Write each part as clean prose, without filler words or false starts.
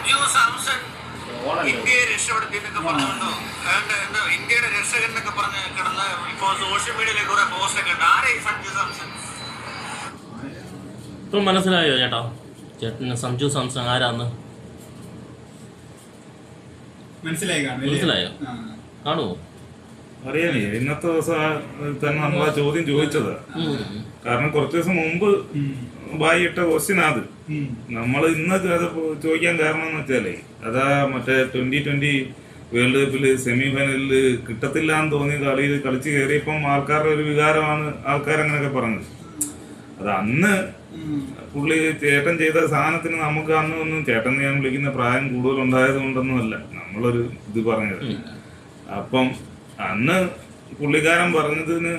സഞ്ജു സാംസൺ ഇന്ത്യയെ രക്ഷപ്പെടുത്തിയെന്നൊക്കെ പറഞ്ഞുകൊണ്ടോ ഇന്ത്യയുടെ രക്ഷകനൊക്കെ പറഞ്ഞ് കിടന്ന് ഇപ്പോ സോഷ്യൽ മീഡിയയിലെ കുറെ പോസ്റ്റ് ഒക്കെ ഉണ്ട്. ആരെ സഞ്ജു സാംസൺ? ഇപ്പൊ മനസ്സിലായോ ചേട്ടാ? ചേട്ടന് സഞ്ജു സാംസൺ ആരാന്ന് മനസ്സിലായോ? കാണുമോ? അറിയാമേ, ഇന്നത്തെ ദിവസം തന്നെ നമ്മൾ ആ ചോദ്യം ചോദിച്ചത്. കാരണം കുറച്ചു ദിവസം മുമ്പ് ബായി ഇട്ട ക്വസ്റ്റ്യൻ അത് നമ്മൾ ഇന്ന് അത് ചോദിക്കാൻ കാരണം എന്ന് വെച്ചാലേ, അതാ മറ്റേ 2020 വേൾഡ് കപ്പില് സെമി ഫൈനലില് കിട്ടത്തില്ല എന്ന് തോന്നിയ കളിയിൽ കളിച്ച് കയറിയപ്പം ആൾക്കാരുടെ ഒരു വികാരമാണ് ആൾക്കാരങ്ങനെയൊക്കെ പറഞ്ഞത്. അത് അന്ന് പുള്ളി ചേട്ടൻ ചെയ്ത സാധനത്തിന് നമുക്ക് അന്ന് ഒന്നും ചേട്ടൻ ഞാൻ വിളിക്കുന്ന പ്രായം കൂടുതലുണ്ടായത് കൊണ്ടൊന്നും അല്ല നമ്മളൊരു ഇത് പറഞ്ഞത്. അപ്പം അന്ന് പുള്ളിക്കാരൻ പറഞ്ഞതിന്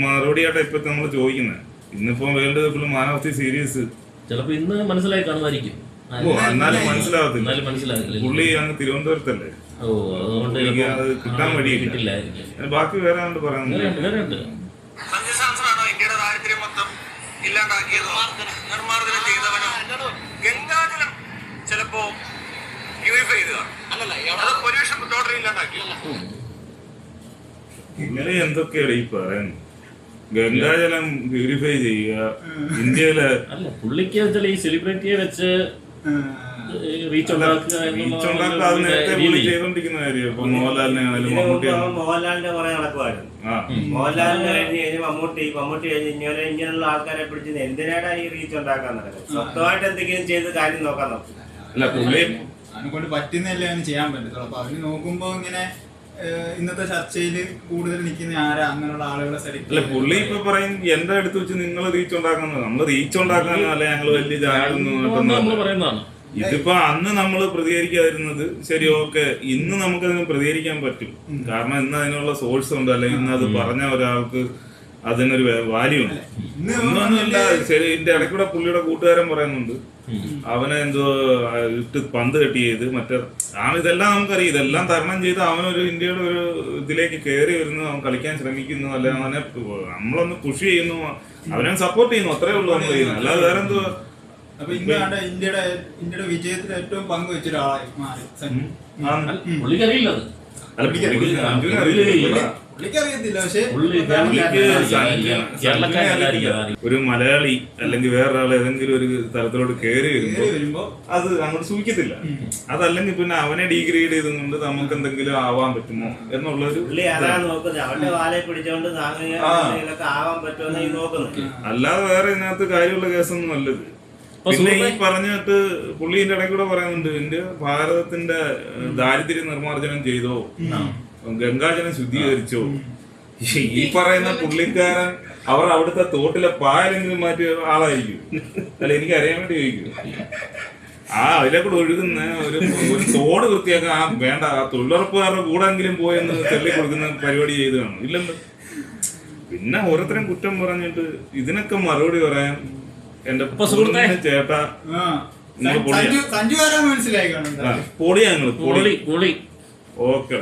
മറുപടിയായിട്ട് ഇപ്പൊ നമ്മൾ ചോദിക്കുന്നത്. ഇന്നിപ്പോ വേൾഡ് കപ്പിൽ മാൻ ഓഫ് ദി സീരീസ് ചിലപ്പോ ഇന്ന് മനസ്സിലായി കാണുമായിരിക്കും. എന്നാലും മനസ്സിലാവത്തില്ല. പുള്ളി അങ്ങ് തിരുവനന്തപുരത്തല്ലേ, അതുകൊണ്ട് അത് കിട്ടാൻ വഴിയില്ല. ബാക്കി വേറെ ആണ്ട് പറയുന്നത്. സഞ്ജു സാംസണാണോ ഇന്ത്യയുടെ ദാരിദ്ര്യം മൊത്തം ഇല്ലാണ്ടാക്കിയത്? നിർമ്മാർജ്ജനം ചെയ്തവനോ? ഗംഗാജലം ചിലപ്പോ പ്യൂരിഫൈ ചെയ്തതാണ്, അത് പൊല്യൂഷൻ ടോട്ടലി ഇല്ലാണ്ടാക്കിയല്ല. ഇങ്ങനെ എന്തൊക്കെയാണ് ഈ പറയുന്നത്? ഗംഗാജലം പ്യൂരിഫൈ ചെയ്യുക ഇന്ത്യയിലെ അല്ല, പുള്ളിക്ക് ഈ സെലിബ്രിറ്റിയെ വെച്ച് റീച്ച് ഉണ്ടാക്കുക അത് നേരത്തെ പുള്ളി ചെയ്തോണ്ടിരിക്കുന്ന കാര്യം. ഇപ്പൊ മോഹൻലാലിനാണെങ്കിലും മോഹൻലാലിന്റെ കുറെ നടക്കുമായിരുന്നു. മോഹൻലാലിന് കഴിഞ്ഞ് മമ്മൂട്ടി കഴിഞ്ഞ് ഇങ്ങനെയുള്ള ആൾക്കാരെ പിടിച്ചത് എന്തിനാണ് ഈ റീച്ച് ഉണ്ടാക്കാൻ നടക്കുന്നത്? സ്വന്തമായിട്ട് എന്തെങ്കിലും ചെയ്ത് കാര്യം നോക്കാൻ നോക്കും. അല്ല, പുള്ളി അതിനെക്കൊണ്ട് പറ്റുന്നല്ലേ അവന് ചെയ്യാൻ പറ്റത്തുള്ളൂ. അപ്പൊ അവന് നോക്കുമ്പോ ഇങ്ങനെ ഇന്നത്തെ ചർച്ചയിൽ കൂടുതൽ നിൽക്കുന്ന ആരാ അങ്ങനെയുള്ള ആളുകളെ സെലക്ട്. അല്ല, പുള്ളി ഇപ്പൊ പറയും എന്റെ അടുത്ത് വെച്ച് നിങ്ങൾ റീച്ച് ഉണ്ടാക്കുന്നത്. നമ്മള് റീച്ച് ഉണ്ടാക്കാനോ അല്ലെ ഞങ്ങൾ വലിയ പറയുന്നതാണ്. ഇതിപ്പോ അന്ന് നമ്മൾ പ്രതികരിക്കാതിരുന്നത് ശരി, ഓക്കെ. ഇന്ന് നമുക്കതിന് പ്രതികരിക്കാൻ പറ്റും. കാരണം ഇന്ന് അതിനുള്ള സോഴ്സ് ഉണ്ട്, അല്ലെങ്കിൽ ഇന്ന് അത് പറഞ്ഞ ഒരാൾക്ക് അതിനൊരു വാല്യൂ ഉണ്ട്. ഇന്നൊന്നുമില്ല. ശരി, ഇതിന്റെ ഇടയ്ക്കൂടെ പുള്ളിയുടെ കൂട്ടുകാരൻ പറയുന്നുണ്ട് അവനെ എന്തോ ഇട്ട് പന്ത് കെട്ടി ചെയ്ത് മറ്റേ ഇതെല്ലാം നമുക്കറിയാം. ഇതെല്ലാം തരണം ചെയ്ത് അവനൊരു ഇന്ത്യയുടെ ഒരു ഇതിലേക്ക് കയറി വരുന്നു, അവൻ കളിക്കാൻ ശ്രമിക്കുന്നു, അല്ലെ അവനെ നമ്മളൊന്ന് പുഷ് ചെയ്യുന്നു, അവനെ സപ്പോർട്ട് ചെയ്യുന്നു. അത്രേ ഉള്ളൂ നമ്മൾ ചെയ്യുന്നത്, അല്ലാതെ വേറെ എന്തോ. അപ്പൊ ഇന്ത്യയുടെ വിജയത്തിൽ ഏറ്റവും പങ്കുവെച്ച ഒരാളായി മാറി. പുള്ളിക്കറിയത്തില്ല, പക്ഷെ ഒരു മലയാളി അല്ലെങ്കിൽ വേറൊരാൾ ഏതെങ്കിലും ഒരു തലത്തിലോട്ട് കയറി വരുമ്പോ അത് അങ്ങോട്ട് സൂചിക്കത്തില്ല. അതല്ലെങ്കിൽ പിന്നെ അവനെ ഡീഗ്രേഡ് ചെയ്തുകൊണ്ട് നമുക്ക് എന്തെങ്കിലും ആവാൻ പറ്റുമോ എന്നുള്ളൊരു അല്ലാതെ വേറെ ഇതിനകത്ത് കാര്യമുള്ള കേസൊന്നും നല്ലത്. പിന്നെ ഈ പറഞ്ഞിട്ട് പുള്ളിന്റെ ഇടയ്ക്ക് കൂടെ പറയുന്നുണ്ട് ഇന്ത്യ ഭാരതത്തിന്റെ ദാരിദ്ര്യ നിർമ്മാർജ്ജനം ചെയ്തോ, ഗംഗാജലം ശുദ്ധീകരിച്ചോ. ഈ പറയുന്ന പുള്ളിക്കാരൻ അവർ അവിടുത്തെ തോട്ടിലെ പായലെങ്കിലും മാറ്റിയ ആളായിരിക്കും. അല്ല, എനിക്ക് അറിയാൻ വേണ്ടി ചോദിക്കും. അതിലെ കൂടെ ഒഴുകുന്ന ഒരു തോട് വൃത്തിയാക്കാൻ വേണ്ട, ആ തൊഴിലുറപ്പുകാരുടെ കൂടെങ്കിലും പോയെന്ന് തെള്ളി കൊടുക്കുന്ന പരിപാടി ചെയ്ത് കാണും. ഇല്ലല്ലോ. പിന്നെ ഓരോരുത്തരും കുറ്റം പറഞ്ഞിട്ട് ഇതിനൊക്കെ മറുപടി പറയാൻ എന്റെ ചേട്ടാ സഞ്ജു മനസ്സിലായി കാണും. പൊളിയാ ഞങ്ങള് പൊളി. ഓക്കെ.